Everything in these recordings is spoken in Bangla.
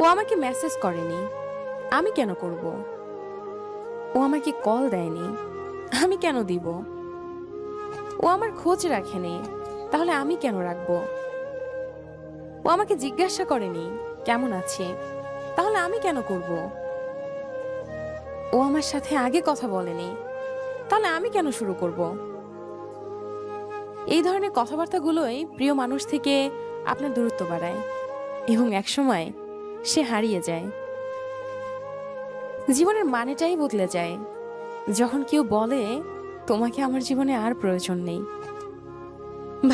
ও আমাকে মেসেজ করেনি, আমি কেন করব? ও আমাকে কল দেয়নি, আমি কেন দিব? ও আমার খোঁজ রাখেনি, তাহলে আমি কেন রাখবো? ও আমাকে জিজ্ঞাসা করেনি কেমন আছে, তাহলে আমি কেন করব? ও আমার সাথে আগে কথা বলেনি, তাহলে আমি কেন শুরু করব? এই ধরনের কথাবার্তাগুলোই প্রিয় মানুষ থেকে আপনার দূরত্ব বাড়ায় এবং একসময় সে হারিয়ে যায়। জীবনের মানেটাই বদলে যায় যখন কেউ বলে তোমাকে আমার জীবনে আর প্রয়োজন নেই।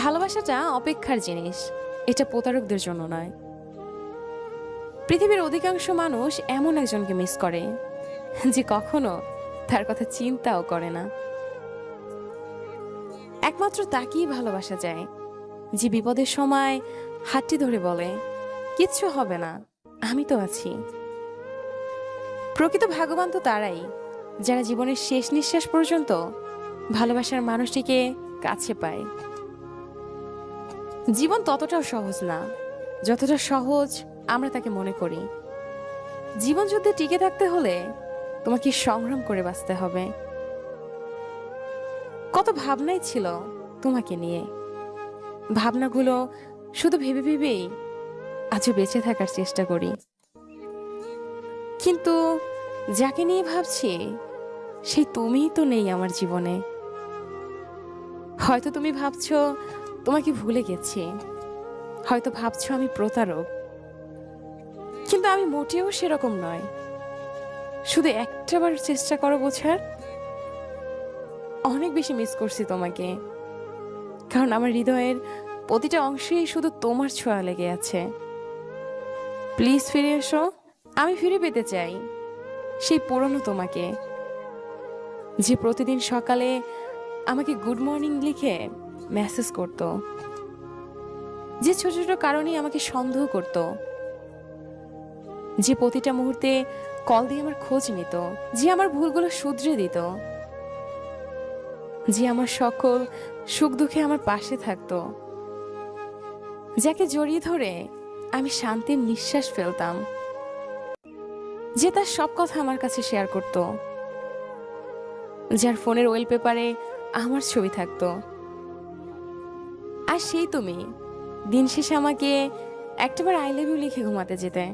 ভালোবাসাটা অপেক্ষার জিনিস, এটা প্রতারকদের জন্য নয়। পৃথিবীর অধিকাংশ মানুষ এমন একজনকে মিস করে যে কখনো তার কথা চিন্তাও করে না। একমাত্র তাকেই ভালোবাসা যায় যে বিপদের সময় হাতটি ধরে বলে কিচ্ছু হবে না, আমি তো আছি। প্রকৃত ভাগ্যবান তো তারাই যারা জীবনের শেষ নিঃশ্বাস পর্যন্ত ভালোবাসার মানুষটিকে কাছে পায়। জীবন ততটাও সহজ না যতটা সহজ আমরা তাকে মনে করি। জীবন যুদ্ধে টিকে থাকতে হলে তোমাকে সংগ্রাম করে বাঁচতে হবে। কত ভাবনাই ছিল তোমাকে নিয়ে, ভাবনাগুলো শুধু ভেবে ভেবেই আজও বেঁচে থাকার চেষ্টা করি। কিন্তু যাকে নিয়ে ভাবছি সেই তুমিই তো নেই আমার জীবনে। হয়তো তুমি ভাবছো তোমাকে ভুলে গেছি, হয়তো ভাবছো আমি প্রতারক, কিন্তু আমি মোটেও সেরকম নয়। শুধু একটাবার চেষ্টা করো বোঝার। অনেক বেশি মিস করছি তোমাকে, কারণ আমার হৃদয়ের প্রতিটা অংশেই শুধু তোমার ছোঁয়া লেগে আছে। প্লিজ ফিরে এসো, আমি ফিরে পেতে চাই সেই পুরনো তোমাকে, যে প্রতিদিন সকালে আমাকে গুড মর্নিং লিখে মেসেজ করত, যে ছোট ছোট কারণেই আমাকে সন্দেহ করত, যে প্রতিটা মুহূর্তে কল দিয়ে আমার খোঁজ নিত, যে আমার ভুলগুলো শুধরে দিত, যে আমার সকল সুখ দুঃখে আমার পাশে থাকতো, যাকে জড়িয়ে ধরে আমি শান্তির নিঃশ্বাস ফেলতাম, যে তার সব কথা আমার কাছে শেয়ার করত, যার ফোনের ওয়েলপেপারে আমার ছবি থাকতো। আর সেই তুমি দিন শেষে আমাকে একটাবার আই লাভ ইউ লিখে ঘুমাতে যেতে।